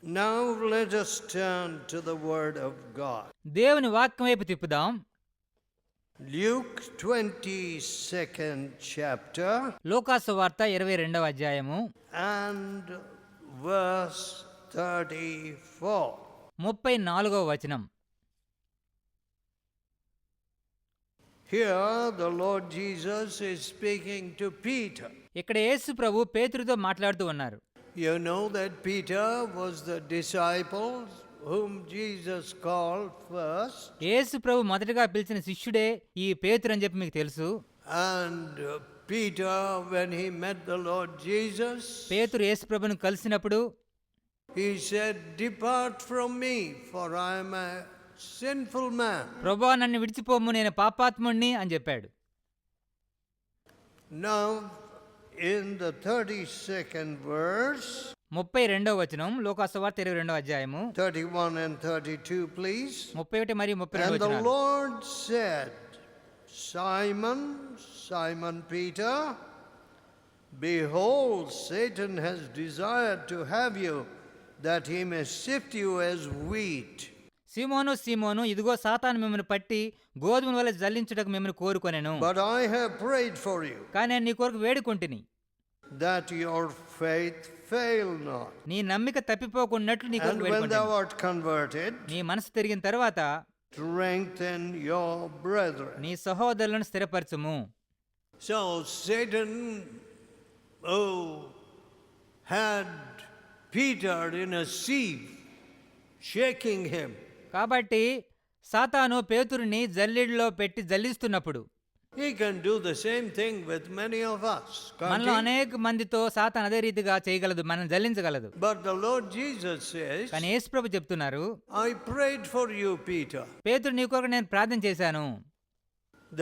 Now let us turn to the word of God. దేవుని వాక్యం వైపు తిప్పుదాం. Luke 22nd chapter లూకాసు వార్త 22వ అధ్యాయము and verse 34. 34వ వచనం. Here the Lord Jesus is speaking to Peter. ఇక్కడ యేసు ప్రభు పేతురుతో మాట్లాడుతూ ఉన్నారు. You know that Peter was the disciple whom Jesus called first. యేసు ప్రభు మొదటగా పిలిచిన శిష్యుడే ఈ పేతురు అని చెప్పి మీకు తెలుసు. And Peter, when he met the Lord Jesus, పేతురు యేసు ప్రభును కలిసినప్పుడు he said, "Depart from me, for I am a sinful man." ప్రభువా నన్ను విడిచిపోము, నేను పాపాత్ముణ్ణి అని చెప్పాడు. Now in the 32nd verse, 32వ వచనం, లూకాసు వార్త 22వ అధ్యాయము 31 and 32 please. 31 మరియు 32 And the వచనాలు. Lord said, "Simon, Simon Peter, behold, Satan has desired to have you, that he may sift you as wheat." సీమోను సీమోను, ఇదిగో సాతాను మిమ్మల్ని పట్టి గోధుమల వలె జల్లించుటకు మిమ్మల్ని కోరుకొనెను. But I have prayed for you, కానీ నేను నీ కొరకు వేడుకొంటిని, that your faith fail not. నీ నమ్మిక తప్పిపోకున్నట్లు నీ And కొరకు when thou వేడుకొంటిని. art converted, నీ మనసు తిరిగిన తర్వాత strengthen your brethren. నీ సహోదరులను స్థిరపరచుము. So Satan, had Peter in a sieve, shaking him. కాబట్టి సాతాను పేతురుని జల్లెడలో పెట్టి జల్లిస్తున్నప్పుడు He can do the same thing with many of us, can't మనలో he? అనేక మందితో సాతాను అదే రీతిగా చేయగలదు, మనం జల్లించగలదు. But the Lord Jesus says, కానీ యేసు ప్రభు చెప్తున్నారు, I prayed for you, Peter, పేతురు నీ కొరకు నేను ప్రార్థన చేశాను,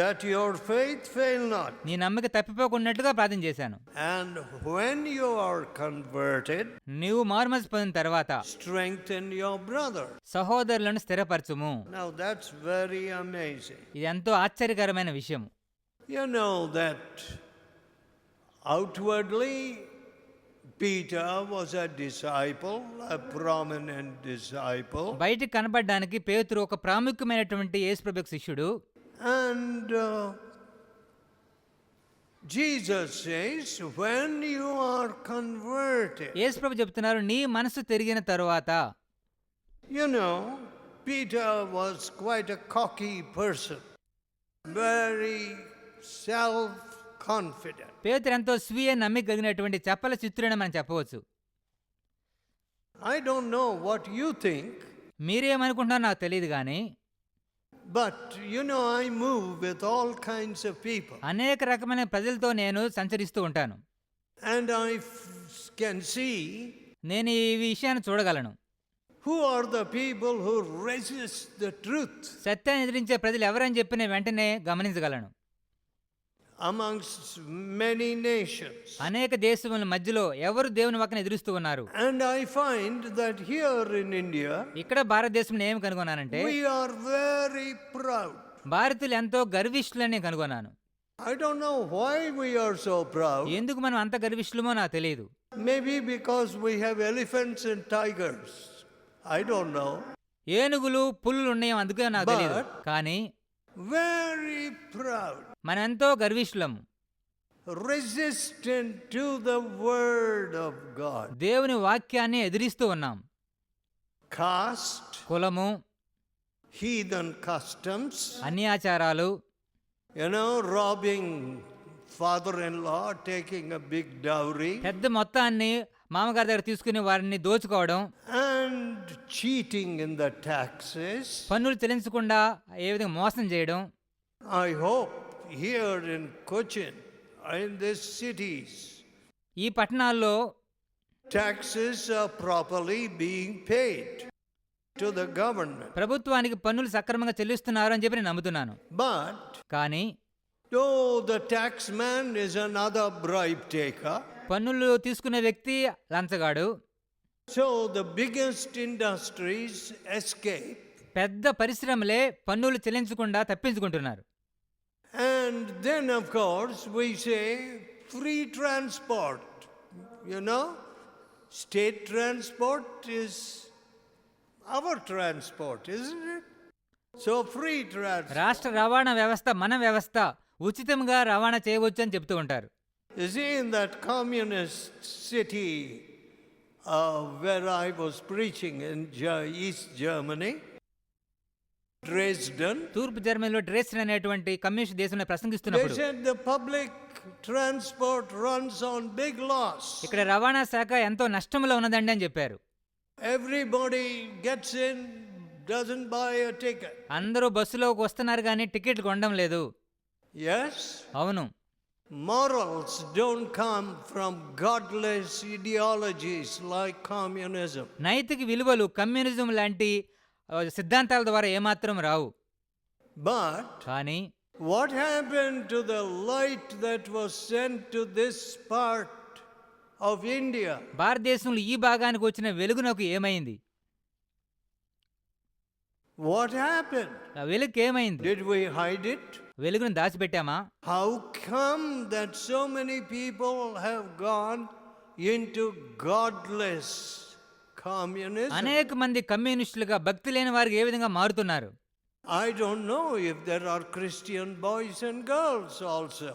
that your faith fail not. నీ నమ్మిక తప్పిపోకున్నట్టుగా ప్రార్థన చేశాను. And when you are converted, నీవు మారుమనసు పొందిన తర్వాత strengthen your brother. సహోదరులను స్థిరపరచుము. Now that's very amazing. ఇది ఎంతో ఆశ్చర్యకరమైన విషయం. You know that outwardly Peter was a disciple, a prominent disciple. బయటికి కనబడడానికి పేతురు ఒక ప్రాముఖ్యమైనటువంటి యేసు ప్రభు శిష్యుడు. And Jesus says, when you are converted, యేసు ప్రభు చెప్తున్నారు, నీ మనసు తిరిగిన తరువాత. you know, Peter was quite a cocky person, very self-confident. పేతురు ఎంతో స్వీయ నమ్మిక కలిగినటువంటి చపల చిత్రుడని మనం చెప్పవచ్చు. I don't know what you think, మీరేమనుకుంటున్నారో నాకు తెలియదు కానీ but you know, I move with all kinds of people. అనేక రకమైన ప్రజలతో నేను సంచరిస్తూ ఉంటాను. And I can see నేను ఈ విషయాన్ని చూడగలను. who are the people who resist the truth. సత్యాన్ని ఎదిరించే ప్రజలు ఎవరని చెప్పి నేను వెంటనే గమనించగలను. Amongst many nations. అనేక దేశముల మధ్యలో ఎవరు దేవుని వాక్యాన్ని ఎదురుస్తూ ఉన్నారు. And I find that here in India, ఇక్కడ భారతదేశంలో ఏమి కనుగొన్నానంటే, we are very proud. భారతీయులు ఎంతో గర్విష్ఠులని కనుగొన్నాను. I don't know why we are so proud. ఎందుకు మనం అంత గర్విష్ఠులమో నాకు తెలియదు. Maybe because we have elephants and tigers. I don't know. ఏనుగులు పులులు ఉన్నాయో అందుకే నాకు తెలియదు. కానీ Very proud. మనం ఎంతో గర్విష్ఠులము. Resistant to the word of God. దేవుని వాక్యాన్ని ఎదిరిస్తూ ఉన్నాం. Caste, కులము, heathen customs, అన్యాచారాలు, you know, robbing father-in-law, taking a big dowry, పెద్ద మొత్తాన్ని మామగారి దగ్గర తీసుకుని వారిని దోచుకోవడం, and cheating in the taxes. పన్నులు చెల్లించకుండా ఏ విధంగా మోసం చేయడం. I hope here in Cochin, in these cities, ఈ పట్టణాల్లో taxes are properly being paid to the government. ప్రభుత్వానికి పన్నులు సక్రమంగా చెల్లిస్తున్నారు అని చెప్పి నేను నమ్ముతున్నాను. But కానీ though the taxman is another bribe taker, పన్నులు తీసుకునే వ్యక్తి లంచగాడు. so the biggest industries escape. పెద్ద పరిశ్రమలే పన్నులు చెల్లించకుండా తప్పించుకుంటున్నారు. And then of course we say free transport, you know, State transport is our transport, isn't it? So free transport. రాష్ట్ర రవాణా వ్యవస్థ మన వ్యవస్థ, ఉచితంగా రవాణా చేయవచ్చు అని చెప్తూ ఉంటారు. You see, in that communist city where I was preaching in East Germany, Dresden, తూర్పు జర్మనీలో డ్రెస్డెన్ అనేటువంటి కమ్యూనిస్ట్ దేశంలో they ప్రసంగిస్తున్నప్పుడు said the public transport runs on big loss. ఇక్కడ రవాణా శాఖ ఎంతో నష్టంలో ఉన్నదండి అని చెప్పారు. Everybody gets in, doesn't buy a ticket. అందరూ బస్సులోకి వస్తున్నారు కానీ టికెట్లు కొనడం లేదు. Yes? అవును, Morals don't come from godless ideologies like communism. నైతిక విలువలు కమ్యూనిజం లాంటి సిద్ధాంతాల ద్వారా ఏమాత్రం రావు. But కానీ what happened to the light that was sent to this part of India? భారతదేశంలో ఈ భాగానికి వచ్చిన వెలుగునకు ఏమైంది? What happened? ఆ వెలుగు ఏమైంది? Did we hide it? వెలుగును దాచిపెట్టామా? How come that so many people have gone into godless communism? అనేక మంది కమ్యూనిస్టులుగా భక్తి లేని వారికి ఏ విధంగా మారుతున్నారు? I don't know if there are Christian boys and girls also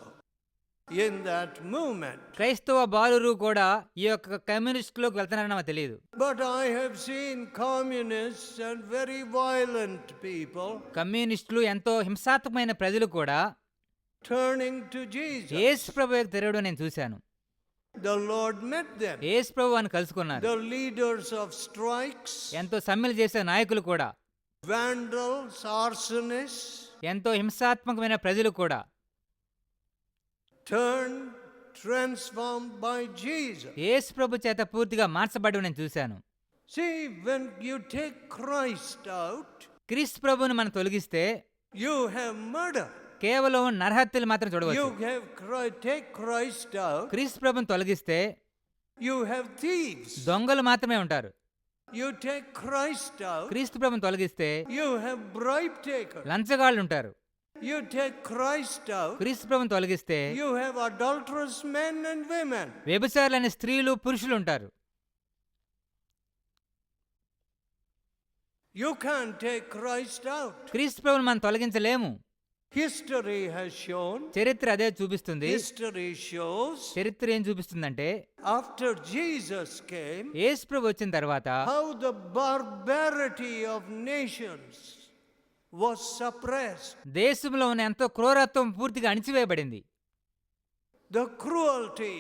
in that movement. క్రైస్తవ బాలురు కూడా ఈ యొక్క కమ్యూనిస్టులోకి వెళ్తున్నారని నాకు తెలియదు. But I have seen communists and very violent people కమ్యూనిస్టులు ఎంతో హింసాత్మకమైన ప్రజలు కూడా turning to Jesus. యేసు ప్రభు యొక్క తిరగడం నేను చూశాను. The Lord met them. యేసు ప్రభు అని కలుసుకున్నారు. The leaders of strikes, ఎంతో సమ్మెలు చేసే నాయకులు కూడా, vandals, arsonists, ఎంతో హింసాత్మకమైన ప్రజలు కూడా turned, transformed by Jesus. యేసు ప్రభు చేత పూర్తిగా మార్చబడి నేను చూశాను. See, when you take Christ out, క్రీస్తు ప్రభువుని మనం తొలగిస్తే you have murder. కేవలం నరహత్యలు మాత్రం చూడవచ్చు. You have take Christ out, క్రీస్తు ప్రభుని తొలగిస్తే you have thieves. దొంగలు మాత్రమే ఉంటారు. You take Christ out, క్రీస్తు ప్రభుని తొలగిస్తే you have bribe takers. లంచగాళ్ళు ఉంటారు. You take Christ out, క్రీస్తు ప్రభుని తొలగిస్తే you have adulterous men and women. వ్యభిచారులైన స్త్రీలు పురుషులు ఉంటారు. You can't take Christ out. క్రీస్తు ప్రభుని మనం తొలగించలేము. History has shown, చరిత్ర అదే చూపిస్తుంది. history shows, చరిత్ర ఏం చూపిస్తుందంటే after Jesus came, యేసు ప్రభు వచ్చిన తర్వాత how the barbarity of nations was suppressed. దేశంలో ఉన్న ఎంతో క్రూరత్వం పూర్తిగా అణిచివేయబడింది. The cruelty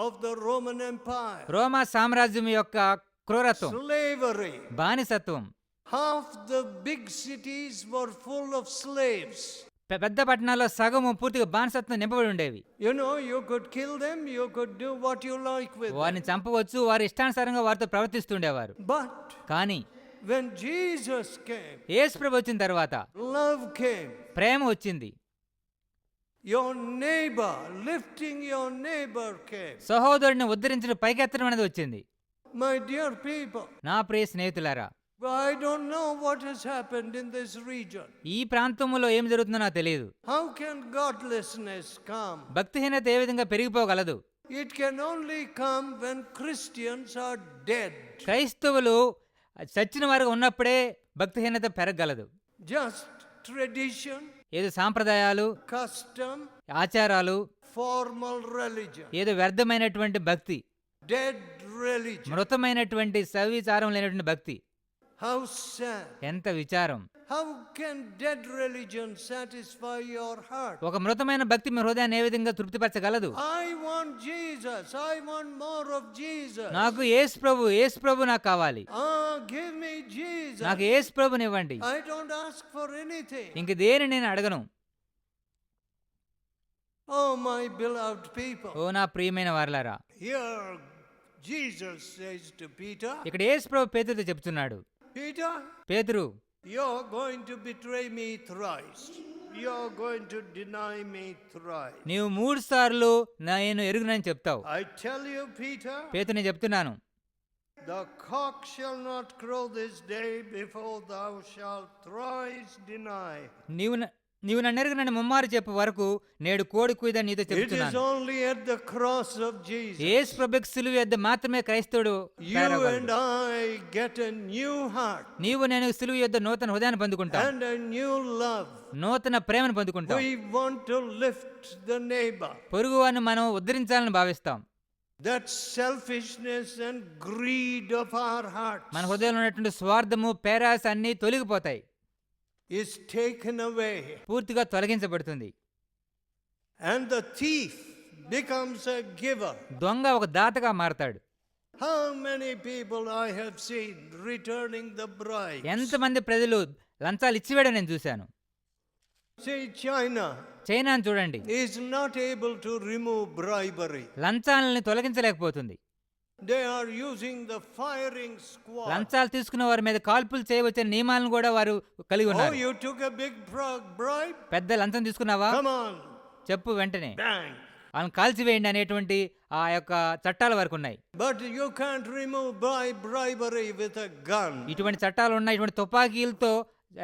of the Roman Empire, రోమా సామ్రాజ్యం యొక్క క్రూరత్వం, slavery. బానిసత్వం. Half the big cities were full of slaves. పెద్ద పట్టణాల్లో సగము పూర్తిగా బానిసత్వం నింపబడి ఉండేవి. You know, you could kill them, you could do what you like with them. వారిని చంపవచ్చు, వారి ఇష్టానుసారంగా వారితో ప్రవర్తిస్తుండేవారు. But కానీ when Jesus came, యేసు ప్రభు వచ్చిన తర్వాత love came. ప్రేమ వచ్చింది. Your neighbor, lifting your neighbor came. సహోదరుడిని ఉద్ధరించిన పైకెత్తడం అనేది వచ్చింది. My dear people, నా ప్రియ స్నేహితులారా, I don't know what has happened in this region. ఈ ప్రాంతంలో ఏం జరుగుతుందో నాకు తెలియదు. How can godlessness come? భక్తిహీనత ఏ విధంగా పెరిగిపోగలదు? It can only come when Christians are dead. క్రైస్తవులు చచ్చిన వారుగా ఉన్నప్పుడే భక్తిహీనత పెరగగలదు. Just tradition, ఏదో సాంప్రదాయాలు, custom, ఆచారాలు, formal religion, ఏదో వ్యర్థమైనటువంటి భక్తి, dead religion. మృతమైనటువంటి సవిచారం లేనటువంటి భక్తి. How sad. ఎంత విచారం! How can dead religion satisfy your heart? ఒక మృతమైన భక్తి మీ హృదయాన్ని ఏ విధంగా తృప్తిపరచగలదు? I want Jesus. I want more of Jesus. నాకు యేసు ప్రభు నాకు కావాలి. Give me Jesus. నాకు యేసు ప్రభునివ్వండి. I don't ask for anything. ఇంక దేని నేను అడగను. Oh, my beloved people. ఓ నా ప్రియమైన వారలారా, Here Jesus says to Peter, ఇక్కడ యేసు ప్రభు పేతురుతో చెప్తున్నాడు, Peter, పేతురు, you're going to betray me thrice. You're going to deny me thrice. నీవు 3 సార్లు నేను ఎరుగునని చెప్తావు. I tell you, Peter, పేతురు, నేను చెప్తున్నాను, the cock shall not crow this day before thou shalt thrice deny. నీవు నన్నెరుగనని ముమ్మారు చెప్పు వరకు నేడు కోడి కూయదని నీతో It is చెప్తున్నాను. only at the cross of Jesus యేసు ప్రభువుకు సిలువ యొద్ద మాత్రమే క్రైస్తవుడు you తయారవ్వగలడు. and I get a new heart నీవు నేను సిలువ యొద్ద నూతన హృదయాన్ని పొందుకుంటావు, and a new love. నూతన ప్రేమను పొందుకుంటాం. We want to lift the neighbor. పొరుగువారిని మనం ఉద్ధరించాలని భావిస్తాం. That selfishness and greed of our hearts మన హృదయంలో ఉన్నటువంటి స్వార్థము, పేరాస అన్నీ తొలగిపోతాయి, is taken away, పూర్తిగా తొలగించబడుతుంది. and the thief becomes a giver. దొంగ ఒక దాతగా మారతాడు. How many people I have seen returning the bribes? ఎంతమంది ప్రజలు లంచాలు ఇచ్చివేయడం నేను చూశాను. See, China చైనాను చూడండి, is not able to remove bribery. లంచాలని తొలగించలేకపోతుంది. They are using the firing squad. లంచాలు తీసుకున్న వారి మీద కాల్పులు చేయవచ్చని నియమాలను కూడా వారు కలిగి Oh, ఉన్నారు. you took a big bribe? పెద్ద లంచం తీసుకున్నావా, Come on, చెప్పు వెంటనే bang. వాళ్ళని కాల్చివేయండి అనేటువంటి ఆ యొక్క చట్టాల వరకు ఉన్నాయి. But you can't remove bribery with a gun. ఇటువంటి చట్టాలు ఉన్నాయి, ఇటువంటి తుపాకీలతో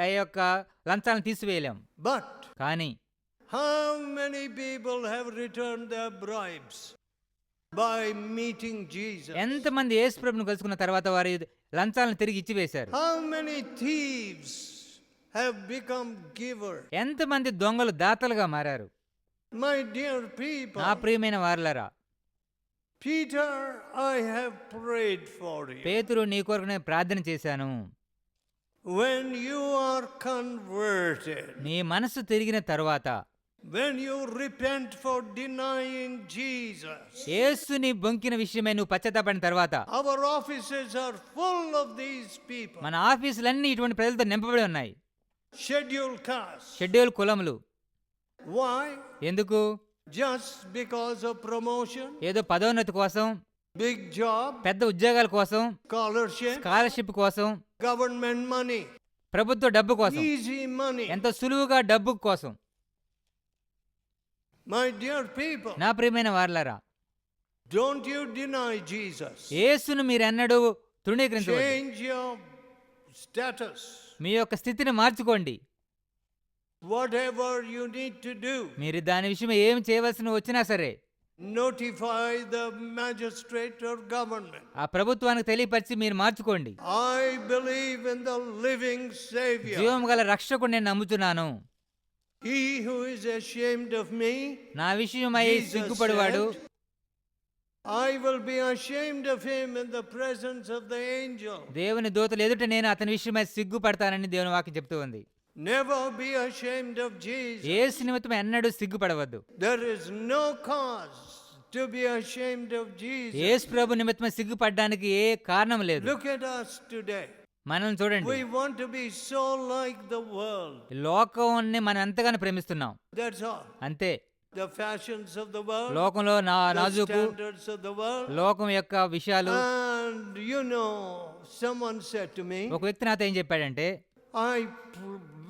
ఆ యొక్క లంచాలను తీసివేయలేం. But కానీ how many people have returned their bribes by meeting Jesus? ఎంతమంది యేసు ప్రభువును కలుసుకున్న తర్వాత వారి లంచాలను తిరిగి ఇచ్చివేశారు? How many thieves have become givers? ఎంతమంది దొంగలు దాతలుగా మారారు? My dear people, నా ప్రియమైన వారలారా, Peter, I have prayed for you. పేతురు, నీ కొరకు నేను ప్రార్థన చేశాను. When you are converted, నీ మనసు తిరిగిన తరువాత, when you repent for denying Jesus, యేసుని బొంకిన విషయమై నువ్వు పశ్చాత్తాపడిన తర్వాత, our offices are full of these people. మన ఆఫీసులన్నీ ఇటువంటి ప్రజలతో నింపబడి ఉన్నాయి. Scheduled castes. షెడ్యూల్ కులములు. Why? ఎందుకు? Just because of promotion, ఏదో పదోన్నతి కోసం, big job, పెద్ద ఉద్యోగాల కోసం, scholarship, స్కాలర్షిప్ కోసం, government money, ప్రభుత్వ డబ్బు కోసం, easy money. ఎంతో సులువుగా డబ్బు కోసం. My dear people, నా ప్రియమైన వారలారా, don't you deny Jesus. యేసును మీరెన్నడూ తృణీకరించవద్దు. Change your status. మీ యొక్క స్థితిని మార్చుకోండి. Whatever you need to do, మీరు దాని విషయం ఏం చేయవలసిన వచ్చినా సరే notify the magistrate or government. ఆ ప్రభుత్వానికి తెలియపరిచి మీరు మార్చుకోండి. I believe in the living Savior. జీవం గల రక్షకుడు నేను నమ్ముతున్నాను. He who is ashamed of me, నా విషయమై Jesus సిగ్గుపడువాడు, said, I will be ashamed of him in the presence of the angel. దేవుని దూతలు ఎదుట నేను అతని విషయమై సిగ్గుపడతానని దేవుని వాక్యం చెప్తూ ఉంది. Never be ashamed of Jesus. యేసు నిమిత్తం ఎన్నడూ సిగ్గుపడవద్దు. There is no cause to be ashamed of Jesus. యేసు ప్రభు నిమిత్తం సిగ్గుపడడానికి ఏ కారణం లేదు. Look at us today. మనం చూడండి, We want to be so like the world. లోకాన్ని మనం ఎంతగానో ప్రేమిస్తున్నాం, That's all. అంతే. The fashions of the world, లోకంలో the నాజుకు, standards of the world. లోకం యొక్క విషయాలు. And you know, someone said to me, ఒక వ్యక్తి నాతో ఏం చెప్పాడంటే, I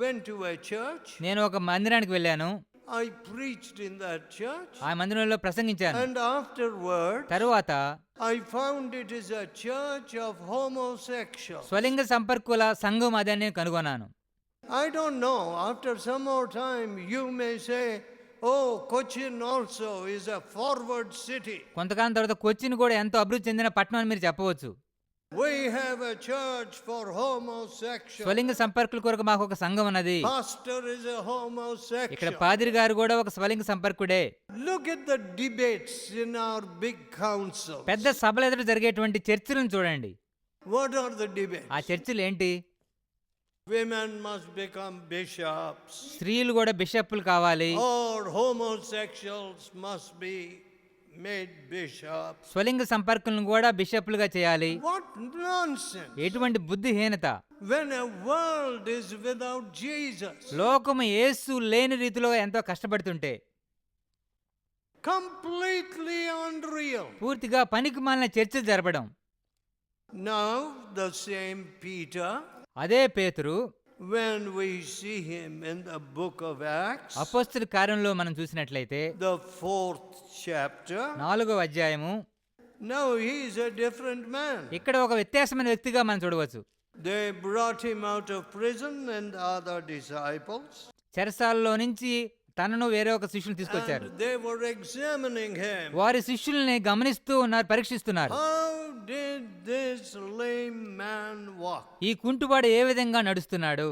went to a church. నేను ఒక మందిరానికి వెళ్ళాను, I preached in that church. ఆ మందిరంలో ప్రసంగించాను. And afterward, తరువాత I found it is a church of homosexuals. స్వలింగ సంపర్కుల సంఘం అదని నేను కనుగొన్నాను. I don't know. After some more time, you may say, oh, Cochin also is a forward city. కొంతకాలం తర్వాత కొచ్చిన్ కూడా ఎంతో అభివృద్ధి చెందిన పట్టణం అని మీరు చెప్పవచ్చు. We have a church for homosexuals. స్వలింగ సంపర్కుల కొరకు మాకు ఒక సంఘం ఉన్నది. Pastor is a ఇక్కడ homosexual. పాదిరి గారు కూడా ఒక స్వలింగ సంపర్కుడే. Look at the debates in our big council. పెద్ద సభల ఎదుట జరిగేటువంటి చర్చలను చూడండి. What are the debates? ఆ చర్చలు ఏంటి? Women must become bishops, స్త్రీలు కూడా బిషప్లు కావాలి, or homosexuals must be made bishops. స్వలింగ సంపర్కులను కూడా బిషప్లుగా చేయాలి. What nonsense! ఎటువంటి బుద్ధిహీనత! When a world is without Jesus, లోకము యేసు లేని రీతిలో ఎంతో కష్టపడుతుంటే, completely unreal. పూర్తిగా పనికి మాలిన చర్చలు జరపడం. Now the same Peter, అదే పేతురు, when we see him in the book of Acts, అపోస్తలుల కార్యంలో మనం చూసినట్లయితే the 4th chapter, 4వ అధ్యాయము, now he is a different man. ఇక్కడ ఒక వ్యత్యాసమైన వ్యక్తిగా మనం చూడవచ్చు. They brought him out of prison and other disciples. చెరసాలలో నుంచి తనను వేరే ఒక శిష్యుని తీసుకొచ్చారు. And they were examining him. వారి శిష్యుల్ని గమనిస్తూ ఉన్నారు, పరీక్షిస్తున్నారు. How did this lame man walk? ఈ కుంటువాడు ఏ విధంగా నడుస్తున్నాడు?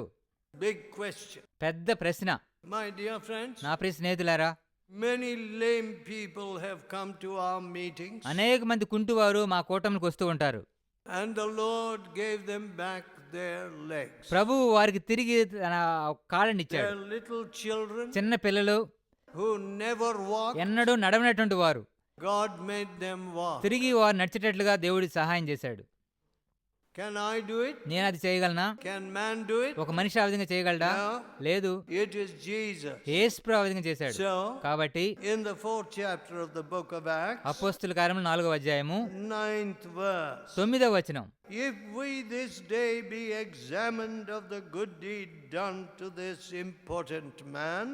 Big question. పెద్ద ప్రశ్న. My dear friends, నా ప్రియ స్నేహితులారా, many lame people have come to our meetings, అనేక మంది కుంటువారు మా కూటమికి వస్తూ ఉంటారు. and the Lord gave them back their legs. ప్రభువు వారికి తిరిగి తన కాళ్ళనిచ్చాడు. They're little children చిన్న పిల్లలు, who never walked. ఎన్నడూ నడవనటువంటి వారు God made them walk. తిరిగి వారు నడిచేటట్లుగా దేవుడి సహాయం చేశాడు. Can I do it? నేను అది చేయగలనా? Can man do it? ఒక మనిషి ఆ విధంగా చేయగలడా? No. లేదు. It is Jesus. యేసు ఆ విధంగా చేశాడు. So, కాబట్టి in the 4th chapter of the book of Acts, అపోస్తుల కార్యములు 4వ అధ్యాయము 9th verse, 9వ వచనం. if we this day be examined of the good deed done to this important man,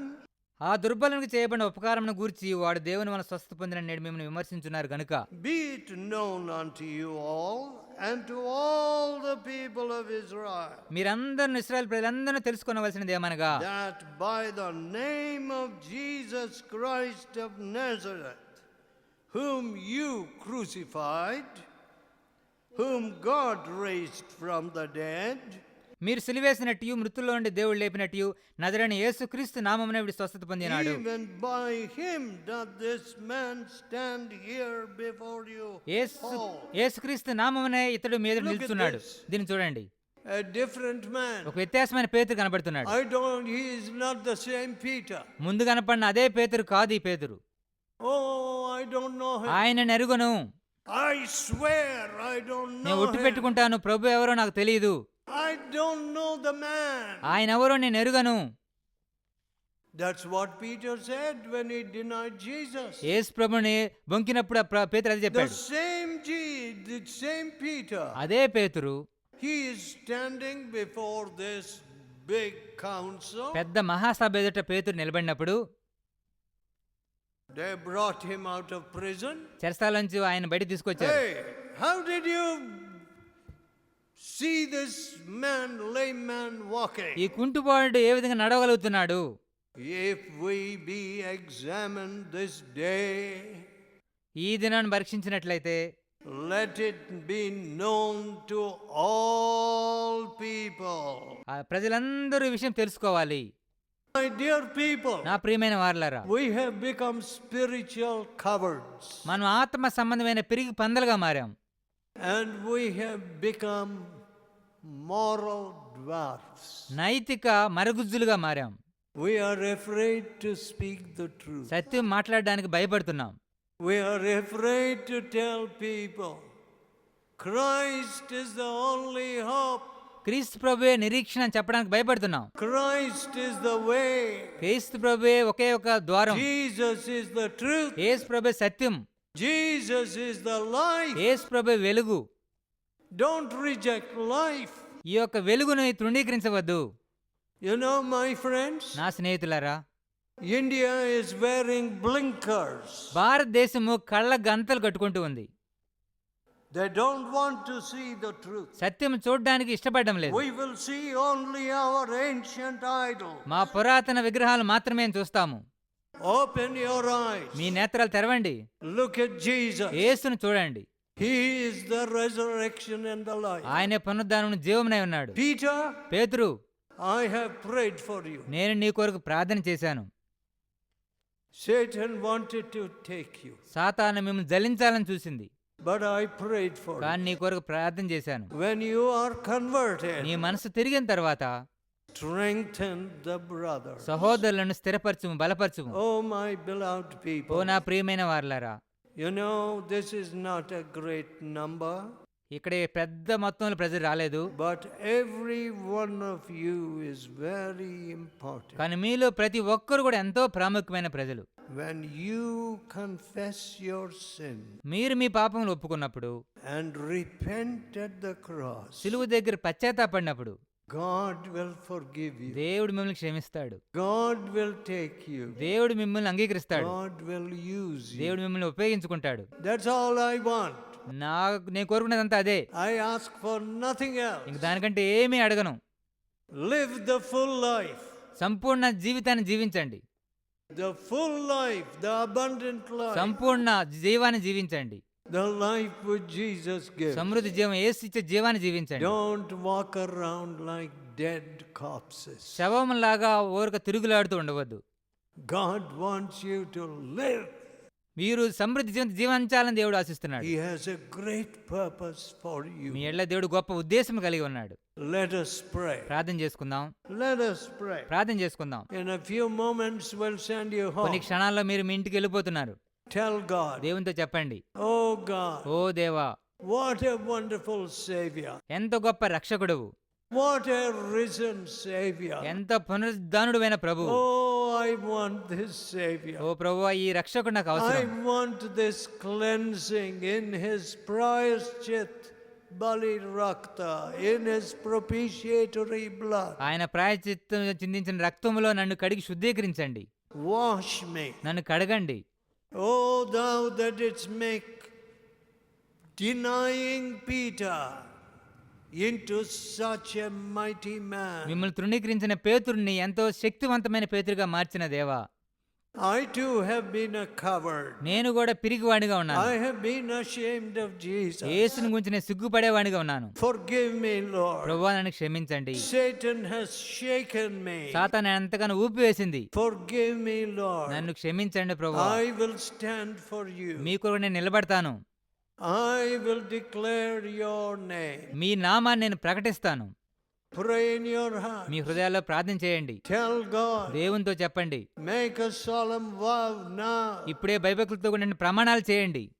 ఆ దుర్బలునికి చేయబడిన ఉపకారమును గూర్చి వాడు దేవుని మన స్వస్థత పొందిన నేడు మిమ్మల్ని విమర్శించున్నారు గనుక be it known unto you all and to all the people of Israel, మీరందరూ ఇశ్రాయేలు ప్రజలందరూ తెలుసుకొనవలసినది ఏమనగా, that by the name of Jesus Christ of Nazareth, whom you crucified, whom God raised from the dead, మీరు సిలువేసినట్టు మృతుల్లో నుండి దేవుడు లేపినట్టు నజరేయుడైన యేసుక్రీస్తు నామమున వీడు స్వస్థత పొందినాడు. even by him doth this man stand here before you whole. యేసుక్రీస్తు నామమునే ఇతడు మీద Look at నిలుచున్నాడు. this. దీన్ని చూడండి, A different man. ఒక వ్యత్యాసమైన పేతురు కనబడుతున్నాడు. He is not the same Peter. ముందు కనపడిన అదే పేతురు కాదు ఈ పేతురు. Oh, I don't know him. ఆయన నెరుగును, I swear I don't నేను know ఒట్టు him. పెట్టుకుంటాను, ప్రభు ఎవరో నాకు తెలియదు, I don't know the man. ఆయన ఎవరో నేను ఎరుగను. That's what Peter said when he denied Jesus. యేసు ప్రభుని బొంకినప్పుడు పేతురు అదే The చెప్పాడు. the same Peter. అదే పేతురు He is standing before this big council. పెద్ద మహాసభ ఎదుట పేతురు నిలబడినప్పుడు They brought him out of prison. చెరసాల నుంచి ఆయన బయట తీసుకొచ్చారు. Hey, how did you see this man, lame man, walking? ఈ కుంటుబారుడు ఏ విధంగా నడవగలుగుతున్నాడు? If we be examined this day, ఈ దినాన్ని పరీక్షించినట్లయితే let it be known to all people. ఆ ప్రజలందరూ ఈ విషయం తెలుసుకోవాలి. My dear people, నా ప్రియమైన వారలారా, we have become spiritual cowards, మనం ఆత్మ సంబంధమైన పిరిగి పందలుగా మారాం. and we have become moral dwarfs. నైతిక మరుగుజ్జులుగా మారాం. We are afraid to speak the truth. సత్యం మాట్లాడడానికి భయపడుతున్నాం. We are afraid to tell people Christ is the only hope. క్రీస్తు ప్రభువే నిరీక్షణ అని చెప్పడానికి భయపడుతున్నాం. Christ is the way. క్రీస్తు ప్రభువే ఒకే ఒక ద్వారం. Jesus is the truth. యేసు ప్రభువే సత్యం. Jesus is the life. యేసు ప్రభువే వెలుగు. Don't reject life. ఈ యొక్క వెలుగును తృణీకరించవద్దు. You know, my friends, నా స్నేహితులారా, India is wearing blinkers. భారతదేశము కళ్ళ గంతలు కట్టుకుంటూ ఉంది. They don't want to see the truth. సత్యం చూడడానికి ఇష్టపడడం లేదు. We will see only our ancient idol. మా పురాతన విగ్రహాలు మాత్రమే చూస్తాము. Open your eyes. మీ నేత్రాలు తెరవండి. Look at Jesus. యేసును చూడండి. He is the resurrection and the life. ఆయనే పునరుద్ధానమును జీవమునై ఉన్నాడు. Peter, పేతురు, I have prayed for you. నేను నీ కొరకు ప్రార్థన చేశాను. Satan wanted to take you, సాతాను మిమ్మల్ని జలించాలని చూసింది, but I prayed for you. కానీ నీ కొరకు ప్రార్థన చేశాను. When you are converted, నీ మనసు తిరిగిన తర్వాత strengthen the brother. సహోదరులను స్థిరపరచుము, బలపరచుము. Oh, my beloved oh people. నా ప్రియమైన వారలారా, You know, this is not a great number, ఇక్కడ పెద్ద మొత్తంలో ప్రజలు రాలేదు, but every one of you is very important. కానీ మీలో ప్రతి ఒక్కరు కూడా ఎంతో ప్రాముఖ్యమైన ప్రజలు. When you confess your sin మీరు మీ పాపములు ఒప్పుకున్నప్పుడు, and repent at the cross, సిలువ దగ్గర పశ్చాత్తాపడినప్పుడు God will forgive you. దేవుడు మిమ్మల్ని క్షమిస్తాడు. God will take you. దేవుడు మిమ్మల్ని అంగీకరిస్తాడు. God will use you. దేవుడు మిమ్మల్ని ఉపయోగించుకుంటాడు. That's all I want. నేను కోరుకున్నదంతా అదే. I ask for nothing else. ఇంక దానికంటే ఏమీ అడగను. Live the full life. సంపూర్ణ జీవితాన్ని జీవించండి. the full life, the abundant life, సంపూర్ణ జీవాన్ని జీవించండి. the life which Jesus gives. సమృద్ధి జీవం యేసు ఇచ్చే జీవాన్ని జీవించండి. Don't walk around like dead corpses. శవంలాగా ఊరక తిరుగులాడుతూ ఉండవద్దు. God wants you to live. మీరు సమృద్ధి జీవించాలని దేవుడు ఆశిస్తున్నాడు. He has a great purpose for you. మీ ఎళ్ళ దేవుడు గొప్ప ఉద్దేశం కలిగి ఉన్నాడు. Let us pray. ప్రార్థన చేసుకుందాం. Let us pray. ప్రార్థన చేసుకుందాం. In a few moments we'll send you home. కొన్ని క్షణాల్లో మీరు మీ ఇంటికి వెళ్ళిపోతున్నారు. Tell God. దేవునితో చెప్పండి, Oh God. ఓ దేవా, What a wonderful Savior. ఎంత గొప్ప రక్షకుడువు, What a risen Savior. ఎంత పునరుద్ధానుడైన ప్రభు. Oh, I want this Savior. ఓ ప్రభువా, ఈ రక్షకుడు నాకు I అవసరం. want this cleansing in His Prayashchit Bali Rakta, in His propitiatory blood. ఆయన ప్రాయశ్చిత్తం చిందించిన రక్తములో నన్ను కడిగి శుద్ధీకరించండి. Wash me. నన్ను కడగండి. Oh, thou that didst make denying Peter into such a mighty man. మిమ్మల్ని తృణీకరించిన పేతురుని ఎంతో శక్తివంతమైన పేతురుగా మార్చిన దేవా, I too have been a coward. నేను కూడా పిరిగివాడిగా ఉన్నాను. I have been ashamed of Jesus. యేసుని గురించి నేను సిగ్గుపడేవాడిగా ఉన్నాను. Forgive me, Lord. ప్రభువా, నన్ను క్షమించండి. Satan has shaken me. సాతాను ఎంతగానో ఊపివేసింది. Forgive me, Lord. నన్ను క్షమించండి ప్రభువా. I will stand for you. మీ కొరకు నేను నిలబడతాను. I will declare your name. మీ నామాన్ని నేను ప్రకటిస్తాను. Pray in your heart. మీ హృదయాల్లో ప్రార్థన చేయండి. Tell God. దేవునితో చెప్పండి. Make a solemn vow now. ఇప్పుడే భయభక్తులతో కూడిన ప్రమాణాలు చేయండి.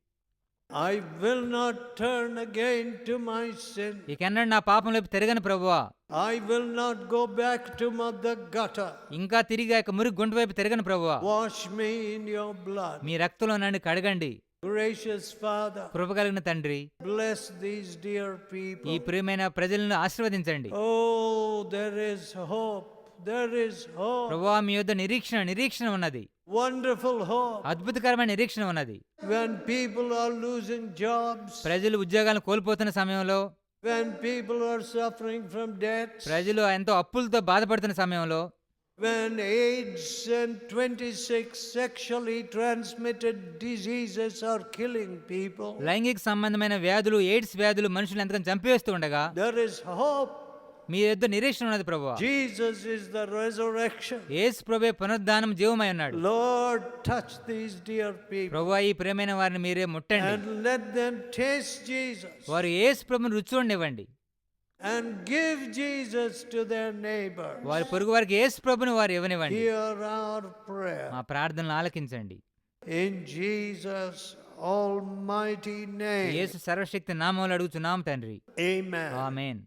I will not turn again to my sin. ఇకన్నాడు నా పాపం వైపు తిరగను ప్రభువా. I will not go back to the gutter. ఇంకా తిరిగి ఆ మురికి గుంట వైపు తిరగను ప్రభువా. Wash me in your blood. మీ రక్తంలో నన్ను కడగండి. Gracious Father, కృప కలిగిన తండ్రి, bless these dear people. ఈ ప్రియమైన ప్రజలను ఆశీర్వదించండి. Oh, there is hope. There is hope. ప్రభువా, మీ యొద్ద నిరీక్షణ ఉన్నది. Wonderful hope. అద్భుతకరమైన నిరీక్షణ ఉన్నది. When people are losing jobs, ప్రజలు ఉద్యోగాలను కోల్పోతున్న సమయంలో, when people are suffering from debt, ప్రజలు ఎంతో అప్పులతో బాధపడుతున్న సమయంలో, when AIDS and 26 sexually transmitted diseases are killing people, లైంగిక సంబంధమైన వ్యాధులు, ఎయిడ్స్ వ్యాధులు మనుషులు ఎంతగానో చంపేస్తూ ఉండగా, there is hope. మీ యొద్ద నిరీక్షణ ఉన్నది ప్రభువా. Jesus is the resurrection. యేసు ప్రభువే పునరుద్ధానం, జీవమై ఉన్నాడు. Lord, touch these dear people. ప్రభువా, ఈ ప్రియమైన వారిని మీరే ముట్టండి. And let them taste Jesus. వారు యేసు ప్రభువుని రుచి చూడనివ్వండి. And give Jesus to their neighbor. వారి పొరుగు వారికి యేసు ప్రభువుని వారు ఇవ్వనివ్వండి. Hear our prayer. మా ప్రార్థనలు ఆలకించండి. In Jesus' almighty name. యేసు సర్వశక్తి నామములో అడుగుచున్నాం తండ్రి. Amen. ఆమేన్.